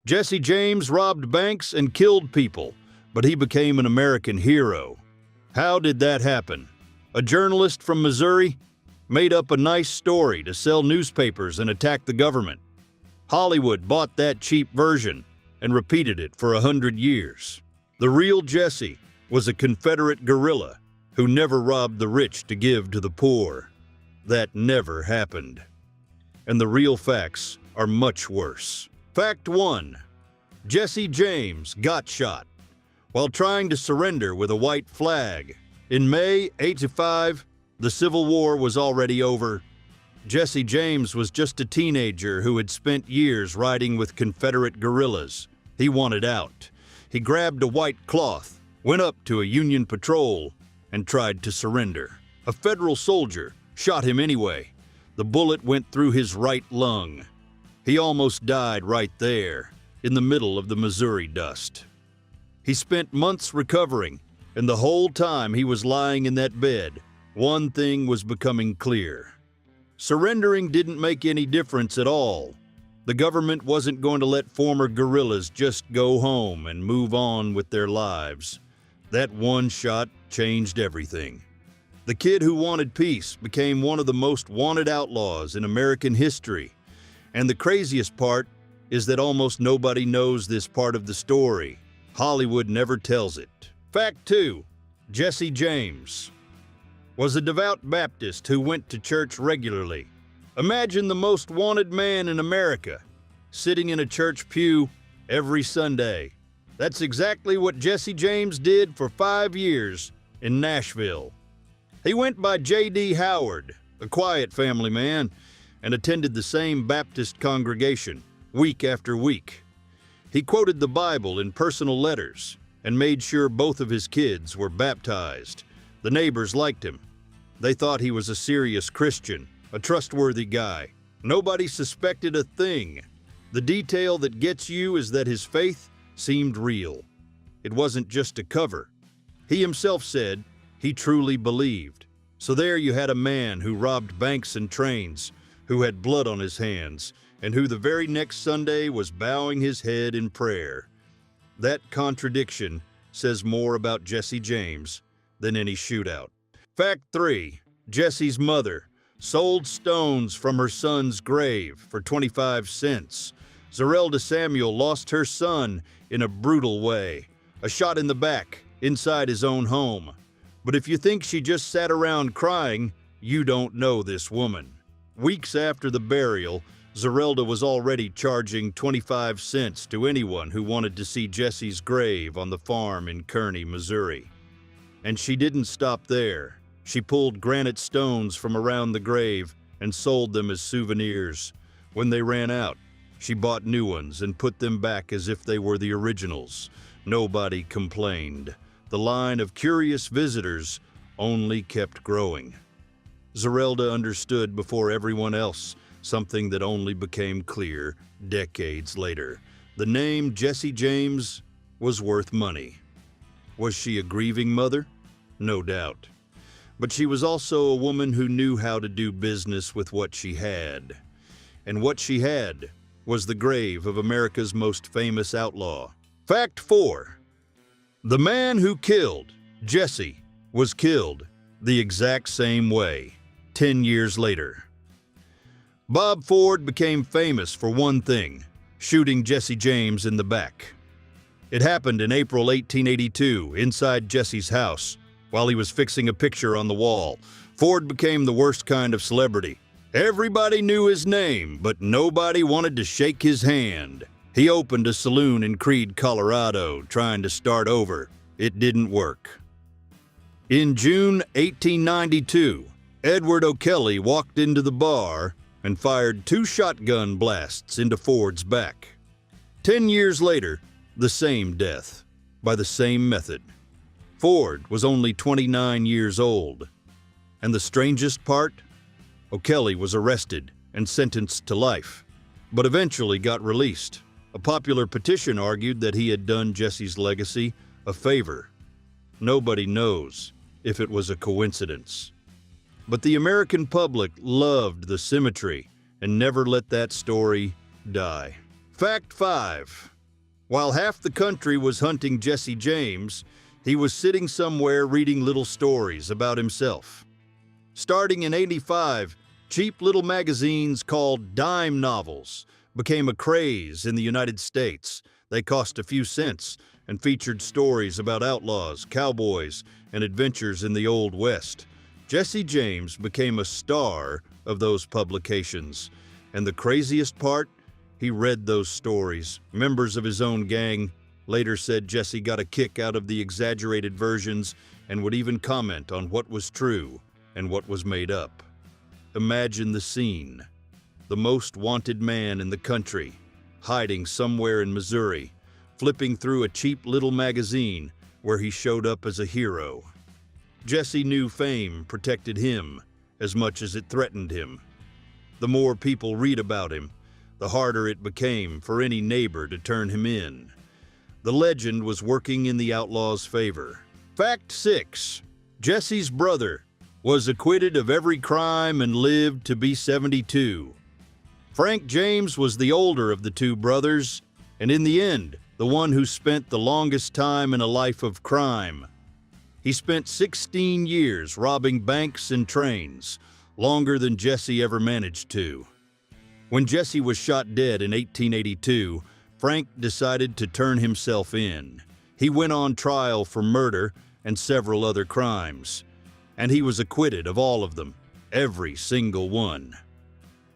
Jesse James robbed banks and killed people, but he became an American hero. How did that happen? A journalist from Missouri made up a nice story to sell newspapers and attack the government. Hollywood bought that cheap version and repeated it for 100 years. The real Jesse was a Confederate guerrilla who never robbed the rich to give to the poor. That never happened. And the real facts are much worse. Fact 1. Jesse James got shot while trying to surrender with a white flag. In May '85, the Civil War was already over. Jesse James was just a teenager who had spent years riding with Confederate guerrillas. He wanted out. He grabbed a white cloth, went up to a Union patrol, and tried to surrender. A federal soldier shot him anyway. The bullet went through his right lung. He almost died right there, in the middle of the Missouri dust. He spent months recovering, and the whole time he was lying in that bed, one thing was becoming clear. Surrendering didn't make any difference at all. The government wasn't going to let former guerrillas just go home and move on with their lives. That one shot changed everything. The kid who wanted peace became one of the most wanted outlaws in American history. And the craziest part is that almost nobody knows this part of the story. Hollywood never tells it. Fact 2. Jesse James was a devout Baptist who went to church regularly. Imagine the most wanted man in America, sitting in a church pew every Sunday. That's exactly what Jesse James did for 5 years in Nashville. He went by J.D. Howard, a quiet family man, and attended the same Baptist congregation week after week. He quoted the Bible in personal letters and made sure both of his kids were baptized. The neighbors liked him. They thought he was a serious Christian, a trustworthy guy. Nobody suspected a thing. The detail that gets you is that his faith seemed real. It wasn't just a cover. He himself said he truly believed. So there you had a man who robbed banks and trains, who had blood on his hands, and who the very next Sunday was bowing his head in prayer. That contradiction says more about Jesse James than any shootout. Fact 3. Jesse's mother sold stones from her son's grave for 25 cents. Zerelda Samuel lost her son in a brutal way, a shot in the back, inside his own home. But if you think she just sat around crying, you don't know this woman. Weeks after the burial, Zerelda was already charging 25 cents to anyone who wanted to see Jesse's grave on the farm in Kearney, Missouri. And she didn't stop there. She pulled granite stones from around the grave and sold them as souvenirs. When they ran out, she bought new ones and put them back as if they were the originals. Nobody complained. The line of curious visitors only kept growing. Zerelda understood before everyone else something that only became clear decades later. The name Jesse James was worth money. Was she a grieving mother? No doubt. But she was also a woman who knew how to do business with what she had. And what she had was the grave of America's most famous outlaw. Fact 4. The man who killed Jesse was killed the exact same way, 10 years later. Bob Ford became famous for one thing, shooting Jesse James in the back. It happened in April 1882, inside Jesse's house. While he was fixing a picture on the wall, Ford became the worst kind of celebrity. Everybody knew his name, but nobody wanted to shake his hand. He opened a saloon in Creede, Colorado, trying to start over. It didn't work. In June 1892, Edward O'Kelly walked into the bar and fired 2 shotgun blasts into Ford's back. 10 years later, the same death, by the same method. Ford was only 29 years old. And the strangest part? O'Kelly was arrested and sentenced to life, but eventually got released. A popular petition argued that he had done Jesse's legacy a favor. Nobody knows if it was a coincidence. But the American public loved the symmetry and never let that story die. Fact 5. While half the country was hunting Jesse James, he was sitting somewhere reading little stories about himself. Starting in '85, cheap little magazines called dime novels became a craze in the United States. They cost a few cents and featured stories about outlaws, cowboys, and adventures in the Old West. Jesse James became a star of those publications. And the craziest part? He read those stories. Members of his own gang later said Jesse got a kick out of the exaggerated versions and would even comment on what was true and what was made up. Imagine the scene. The most wanted man in the country, hiding somewhere in Missouri, flipping through a cheap little magazine where he showed up as a hero. Jesse knew fame protected him as much as it threatened him. The more people read about him, the harder it became for any neighbor to turn him in. The legend was working in the outlaw's favor. Fact 6. Jesse's brother was acquitted of every crime and lived to be 72. Frank James was the older of the two brothers, and in the end, the one who spent the longest time in a life of crime. He spent 16 years robbing banks and trains, longer than Jesse ever managed to. When Jesse was shot dead in 1882, Frank decided to turn himself in. He went on trial for murder and several other crimes, and he was acquitted of all of them, every single one.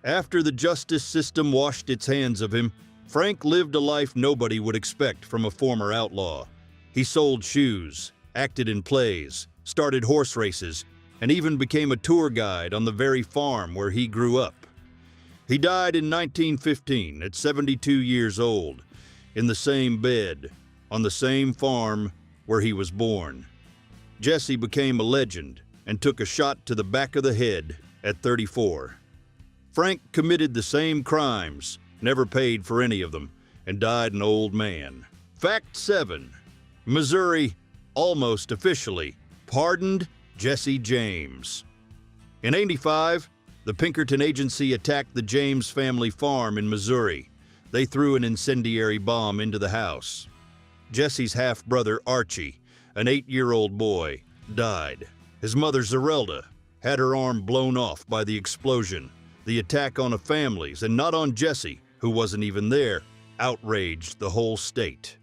After the justice system washed its hands of him, Frank lived a life nobody would expect from a former outlaw. He sold shoes, acted in plays, started horse races, and even became a tour guide on the very farm where he grew up. He died in 1915 at 72 years old, in the same bed, on the same farm where he was born. Jesse became a legend and took a shot to the back of the head at 34. Frank committed the same crimes, never paid for any of them, and died an old man. Fact 7. Missouri almost officially pardoned Jesse James. In '85, the Pinkerton Agency attacked the James family farm in Missouri. They threw an incendiary bomb into the house. Jesse's half-brother, Archie, an 8-year-old boy, died. His mother, Zerelda, had her arm blown off by the explosion. The attack on a family's, and not on Jesse, who wasn't even there, outraged the whole state.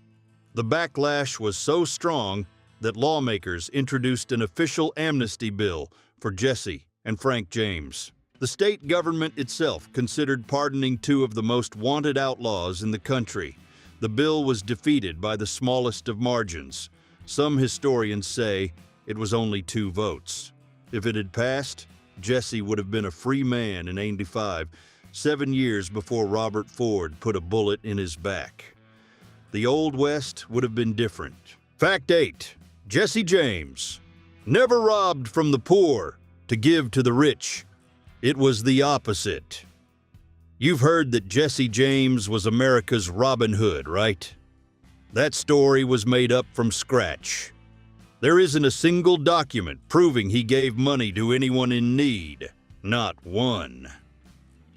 The backlash was so strong that lawmakers introduced an official amnesty bill for Jesse and Frank James. The state government itself considered pardoning two of the most wanted outlaws in the country. The bill was defeated by the smallest of margins. Some historians say it was only 2 votes. If it had passed, Jesse would have been a free man in '85, 7 years before Robert Ford put a bullet in his back. The Old West would have been different. Fact 8. Jesse James never robbed from the poor to give to the rich. It was the opposite. You've heard that Jesse James was America's Robin Hood, right? That story was made up from scratch. There isn't a single document proving he gave money to anyone in need. Not one.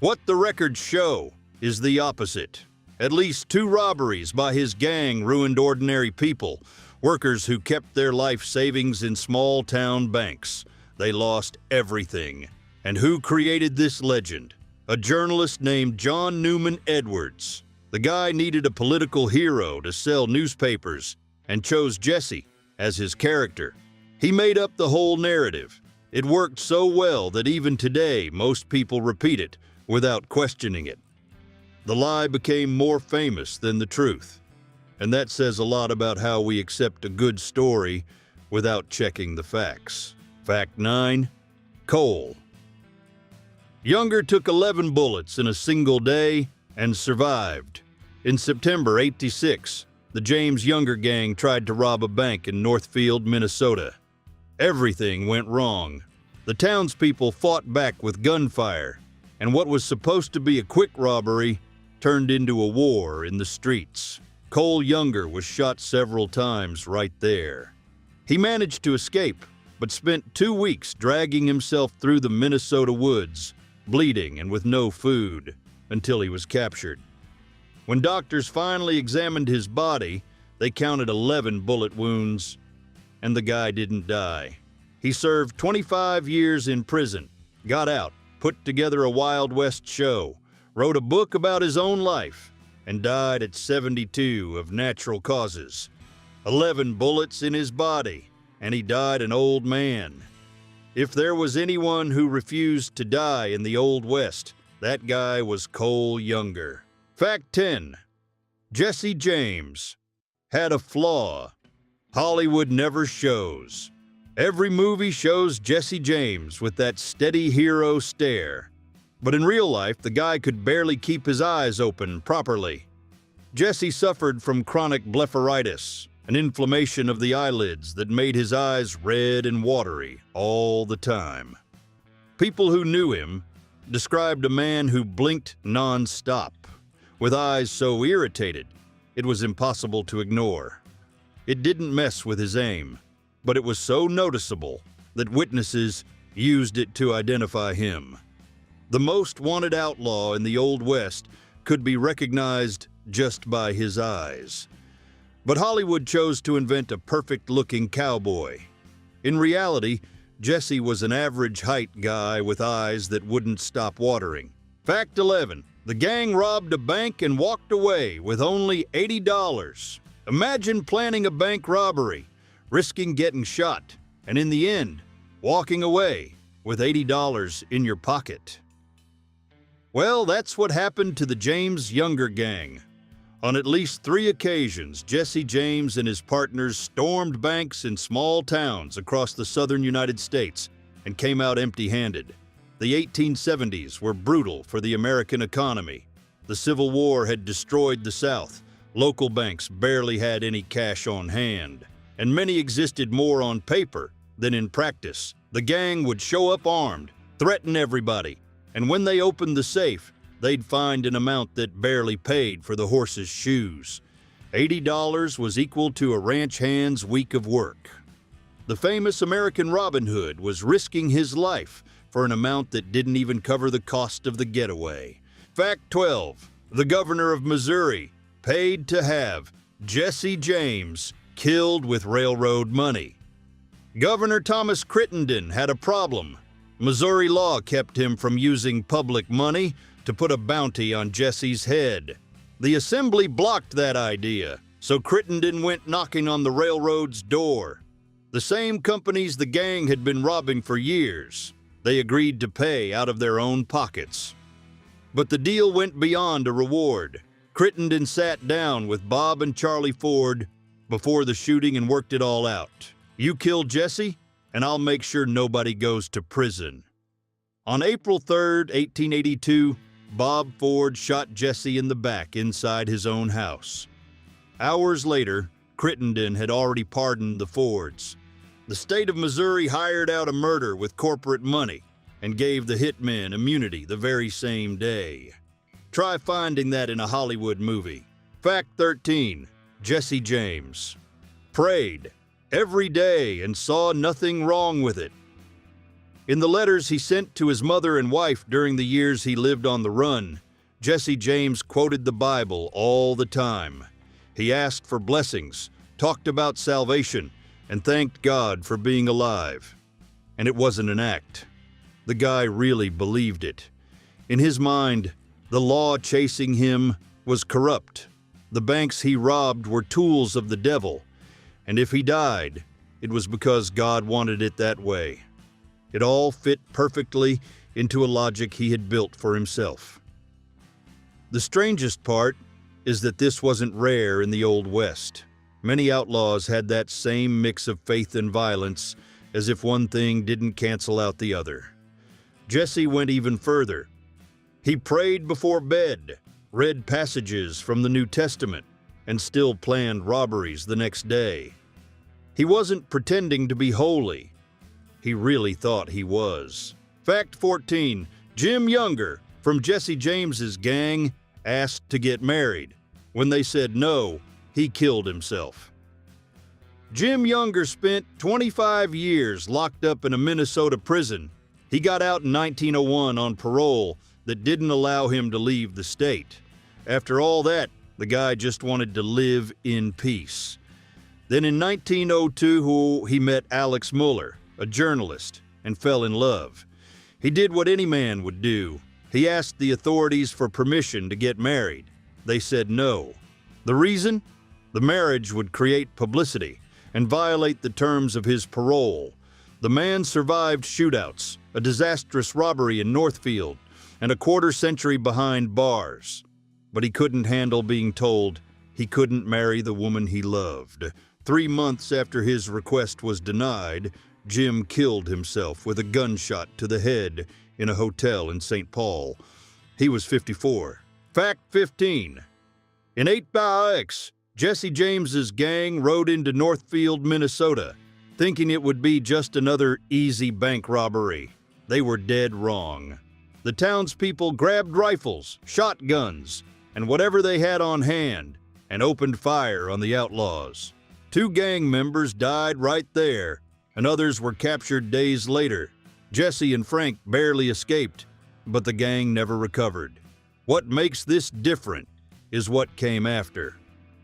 What the records show is the opposite. At least 2 robberies by his gang ruined ordinary people, workers who kept their life savings in small-town banks. They lost everything. And who created this legend? A journalist named John Newman Edwards. The guy needed a political hero to sell newspapers and chose Jesse as his character. He made up the whole narrative. It worked so well that even today most people repeat it without questioning it. The lie became more famous than the truth. And that says a lot about how we accept a good story without checking the facts. Fact 9. Cole. Younger took 11 bullets in a single day and survived. In September '86, the James Younger gang tried to rob a bank in Northfield, Minnesota. Everything went wrong. The townspeople fought back with gunfire, and what was supposed to be a quick robbery turned into a war in the streets. Cole Younger was shot several times right there. He managed to escape, but spent 2 weeks dragging himself through the Minnesota woods, bleeding and with no food, until he was captured. When doctors finally examined his body, they counted 11 bullet wounds, and the guy didn't die. He served 25 years in prison, got out, put together a Wild West show, wrote a book about his own life, and died at 72 of natural causes. 11 bullets in his body, and he died an old man. If there was anyone who refused to die in the Old West, that guy was Cole Younger. Fact 10. Jesse James had a flaw Hollywood never shows. Every movie shows Jesse James with that steady hero stare. But in real life, the guy could barely keep his eyes open properly. Jesse suffered from chronic blepharitis, an inflammation of the eyelids that made his eyes red and watery all the time. People who knew him described a man who blinked non-stop, with eyes so irritated it was impossible to ignore. It didn't mess with his aim, but it was so noticeable that witnesses used it to identify him. The most wanted outlaw in the Old West could be recognized just by his eyes. But Hollywood chose to invent a perfect-looking cowboy. In reality, Jesse was an average-height guy with eyes that wouldn't stop watering. Fact 11. The gang robbed a bank and walked away with only $80. Imagine planning a bank robbery, risking getting shot, and in the end, walking away with $80 in your pocket. Well, that's what happened to the James Younger gang. On at least 3 occasions, Jesse James and his partners stormed banks in small towns across the southern United States and came out empty-handed. The 1870s were brutal for the American economy. The Civil War had destroyed the South. Local banks barely had any cash on hand, and many existed more on paper than in practice. The gang would show up armed, threaten everybody, and when they opened the safe, they'd find an amount that barely paid for the horse's shoes. $80 was equal to a ranch hand's week of work. The famous American Robin Hood was risking his life for an amount that didn't even cover the cost of the getaway. Fact 12. The governor of Missouri paid to have Jesse James killed with railroad money. Governor Thomas Crittenden had a problem. Missouri law kept him from using public money to put a bounty on Jesse's head. The assembly blocked that idea, so Crittenden went knocking on the railroad's door. The same companies the gang had been robbing for years. They agreed to pay out of their own pockets. But the deal went beyond a reward. Crittenden sat down with Bob and Charlie Ford before the shooting and worked it all out. You kill Jesse, and I'll make sure nobody goes to prison. On April 3rd, 1882, Bob Ford shot Jesse in the back inside his own house. Hours later, Crittenden had already pardoned the Fords. The state of Missouri hired out a murder with corporate money and gave the hitmen immunity the very same day. Try finding that in a Hollywood movie. Fact 13. Jesse James prayed every day and saw nothing wrong with it. In the letters he sent to his mother and wife during the years he lived on the run, Jesse James quoted the Bible all the time. He asked for blessings, talked about salvation, and thanked God for being alive. And it wasn't an act. The guy really believed it. In his mind, the law chasing him was corrupt. The banks he robbed were tools of the devil, and if he died, it was because God wanted it that way. It all fit perfectly into a logic he had built for himself. The strangest part is that this wasn't rare in the Old West. Many outlaws had that same mix of faith and violence, as if one thing didn't cancel out the other. Jesse went even further. He prayed before bed, read passages from the New Testament, and still planned robberies the next day. He wasn't pretending to be holy. He really thought he was. Fact 14. Jim Younger, from Jesse James's gang, asked to get married. When they said no, he killed himself. Jim Younger spent 25 years locked up in a Minnesota prison. He got out in 1901 on parole that didn't allow him to leave the state. After all that, The guy just wanted to live in peace. Then in 1902, he met Alex Muller, a journalist, and fell in love. He did what any man would do. He asked the authorities for permission to get married. They said no. The reason? The marriage would create publicity and violate the terms of his parole. The man survived shootouts, a disastrous robbery in Northfield, and a quarter-century behind bars. But he couldn't handle being told he couldn't marry the woman he loved. 3 months after his request was denied, Jim killed himself with a gunshot to the head in a hotel in St. Paul. He was 54. Fact 15. In 8 by X, Jesse James's gang rode into Northfield, Minnesota, thinking it would be just another easy bank robbery. They were dead wrong. The townspeople grabbed rifles, shotguns, and whatever they had on hand, and opened fire on the outlaws. 2 gang members died right there, and others were captured days later. Jesse and Frank barely escaped, but the gang never recovered. What makes this different is what came after.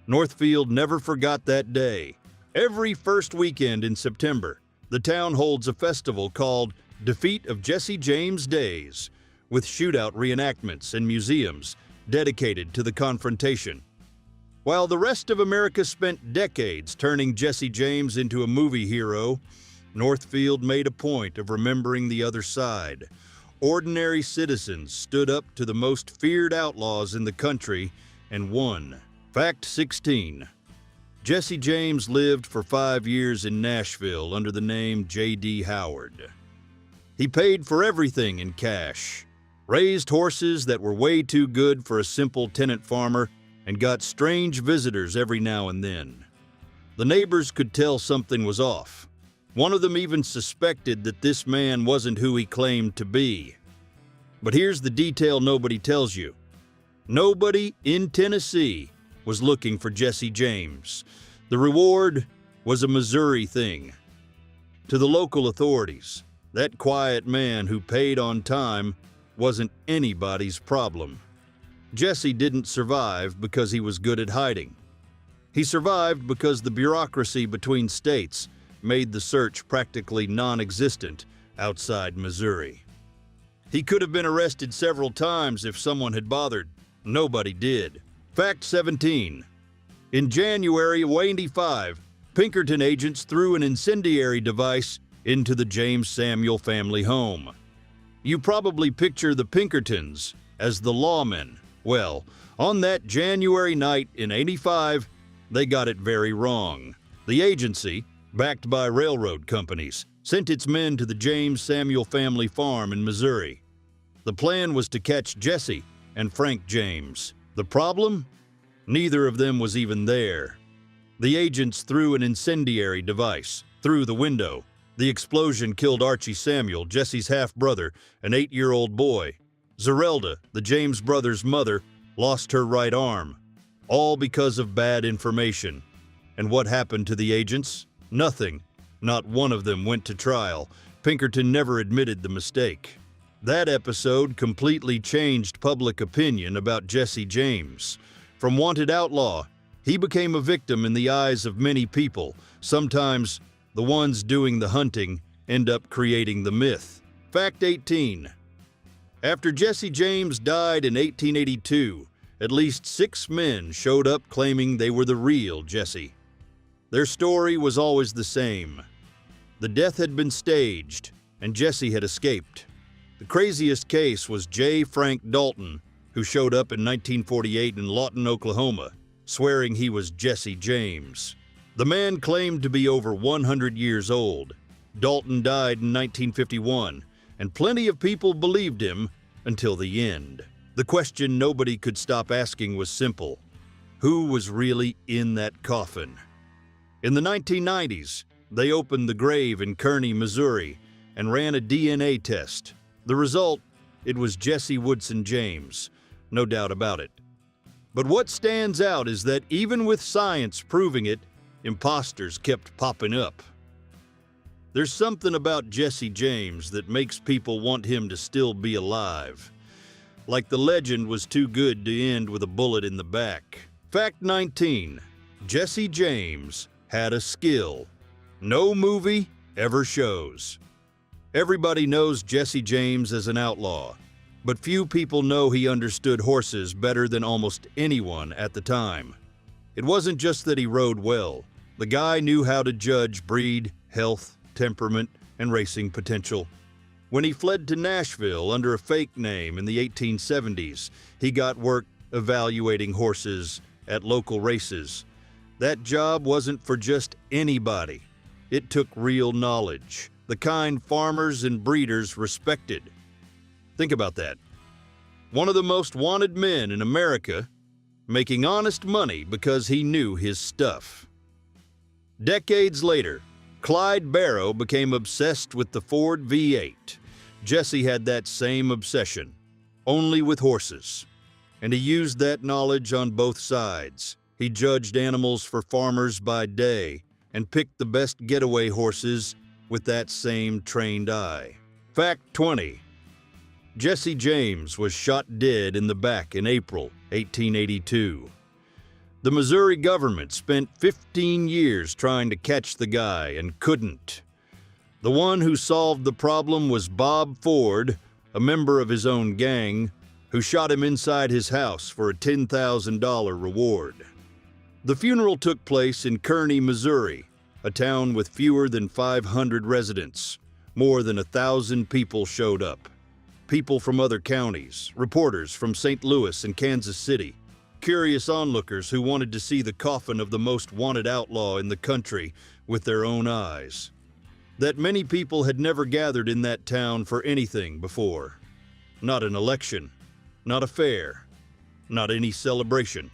Northfield never forgot that day. Every first weekend in September, the town holds a festival called Defeat of Jesse James Days, with shootout reenactments and museums dedicated to the confrontation. While the rest of America spent decades turning Jesse James into a movie hero, Northfield made a point of remembering the other side. Ordinary citizens stood up to the most feared outlaws in the country and won. Fact 16. Jesse James lived for 5 years in Nashville under the name J.D. Howard. He paid for everything in cash, raised horses that were way too good for a simple tenant farmer, and got strange visitors every now and then. The neighbors could tell something was off. One of them even suspected that this man wasn't who he claimed to be. But here's the detail nobody tells you. Nobody in Tennessee was looking for Jesse James. The reward was a Missouri thing. To the local authorities, that quiet man who paid on time wasn't anybody's problem. Jesse didn't survive because he was good at hiding. He survived because the bureaucracy between states made the search practically non-existent outside Missouri. He could have been arrested several times if someone had bothered. Nobody did. Fact 17. In January of 1985, Pinkerton agents threw an incendiary device into the James Samuel family home. You probably picture the Pinkertons as the lawmen. Well, on that January night in '85, they got it very wrong. The agency, backed by railroad companies, sent its men to the James Samuel family farm in Missouri. The plan was to catch Jesse and Frank James. The problem? Neither of them was even there. The agents threw an incendiary device through the window. The explosion killed Archie Samuel, Jesse's half-brother, an 8-year-old boy. Zerelda, the James brothers' mother, lost her right arm, all because of bad information. And what happened to the agents? Nothing. Not one of them went to trial. Pinkerton never admitted the mistake. That episode completely changed public opinion about Jesse James. From wanted outlaw, he became a victim in the eyes of many people. Sometimes the ones doing the hunting end up creating the myth. Fact 18. After Jesse James died in 1882, at least 6 men showed up claiming they were the real Jesse. Their story was always the same. The death had been staged, and Jesse had escaped. The craziest case was J. Frank Dalton, who showed up in 1948 in Lawton, Oklahoma, swearing he was Jesse James. The man claimed to be over 100 years old. Dalton died in 1951, and plenty of people believed him until the end. The question nobody could stop asking was simple. Who was really in that coffin? In the 1990s, they opened the grave in Kearney, Missouri, and ran a DNA test. The result, it was Jesse Woodson James, no doubt about it. But what stands out is that even with science proving it, imposters kept popping up. There's something about Jesse James that makes people want him to still be alive. Like the legend was too good to end with a bullet in the back. Fact 19. Jesse James had a skill no movie ever shows. Everybody knows Jesse James as an outlaw, but few people know he understood horses better than almost anyone at the time. It wasn't just that he rode well. The guy knew how to judge breed, health, temperament, and racing potential. When he fled to Nashville under a fake name in the 1870s, he got work evaluating horses at local races. That job wasn't for just anybody. It took real knowledge, the kind farmers and breeders respected. Think about that. One of the most wanted men in America, making honest money because he knew his stuff. Decades later, Clyde Barrow became obsessed with the Ford V8. Jesse had that same obsession, only with horses. And he used that knowledge on both sides. He judged animals for farmers by day and picked the best getaway horses with that same trained eye. Fact 20. Jesse James was shot dead in the back in April 1882. The Missouri government spent 15 years trying to catch the guy and couldn't. The one who solved the problem was Bob Ford, a member of his own gang, who shot him inside his house for a $10,000 reward. The funeral took place in Kearney, Missouri, a town with fewer than 500 residents. More than 1,000 people showed up. People from other counties, reporters from St. Louis and Kansas City, curious onlookers who wanted to see the coffin of the most wanted outlaw in the country with their own eyes. That many people had never gathered in that town for anything before. Not an election, not a fair, not any celebration.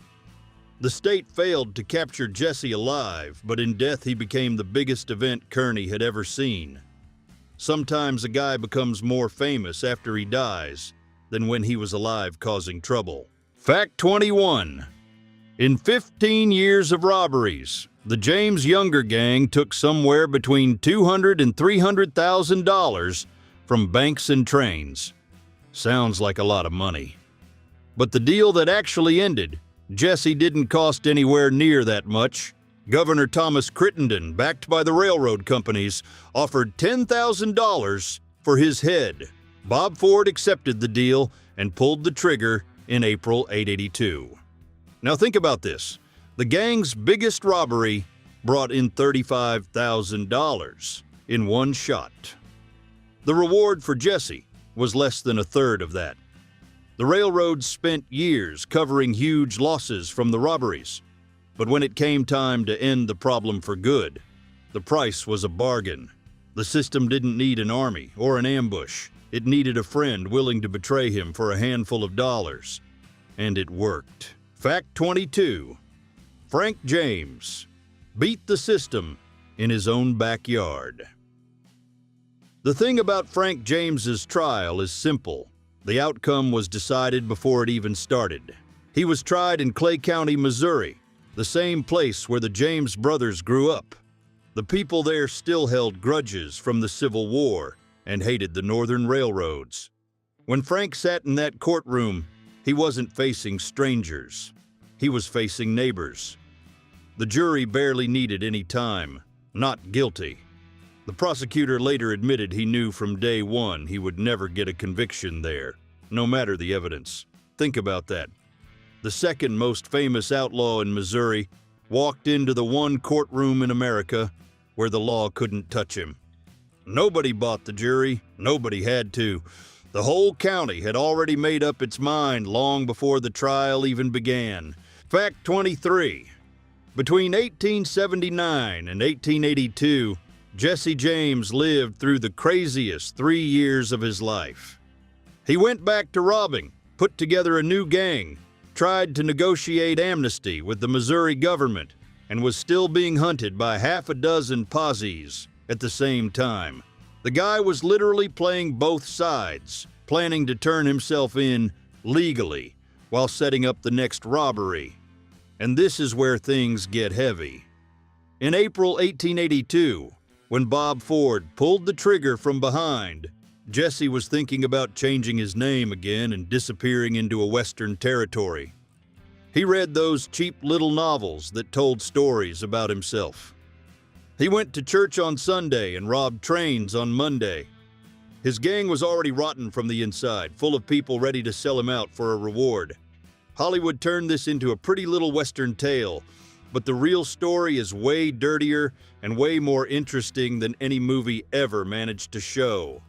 The state failed to capture Jesse alive, but in death he became the biggest event Kearney had ever seen. Sometimes a guy becomes more famous after he dies than when he was alive causing trouble. Fact 21. In 15 years of robberies, the James Younger gang took somewhere between $200,000 and $300,000 from banks and trains. Sounds like a lot of money. But the deal that actually ended, Jesse didn't cost anywhere near that much. Governor Thomas Crittenden, backed by the railroad companies, offered $10,000 for his head. Bob Ford accepted the deal and pulled the trigger in April 1882. Now think about this. The gang's biggest robbery brought in $35,000 in one shot. The reward for Jesse was less than a third of that. The railroads spent years covering huge losses from the robberies. But when it came time to end the problem for good, the price was a bargain. The system didn't need an army or an ambush. It needed a friend willing to betray him for a handful of dollars. And it worked. Fact 22. Frank James beat the system in his own backyard. The thing about Frank James's trial is simple. The outcome was decided before it even started. He was tried in Clay County, Missouri, the same place where the James brothers grew up. The people there still held grudges from the Civil War and hated the Northern railroads. When Frank sat in that courtroom, he wasn't facing strangers. He was facing neighbors. The jury barely needed any time. Not guilty. The prosecutor later admitted he knew from day one he would never get a conviction there, no matter the evidence. Think about that. The second most famous outlaw in Missouri walked into the one courtroom in America where the law couldn't touch him. Nobody bought the jury. Nobody had to. The whole county had already made up its mind long before the trial even began. Fact 23. Between 1879 and 1882, Jesse James lived through the craziest 3 years of his life. He went back to robbing, put together a new gang, tried to negotiate amnesty with the Missouri government, and was still being hunted by half a dozen posses at the same time. The guy was literally playing both sides, planning to turn himself in legally while setting up the next robbery. And this is where things get heavy. In April 1882, when Bob Ford pulled the trigger from behind, Jesse was thinking about changing his name again and disappearing into a Western territory. He read those cheap little novels that told stories about himself. He went to church on Sunday and robbed trains on Monday. His gang was already rotten from the inside, full of people ready to sell him out for a reward. Hollywood turned this into a pretty little Western tale, but the real story is way dirtier and way more interesting than any movie ever managed to show.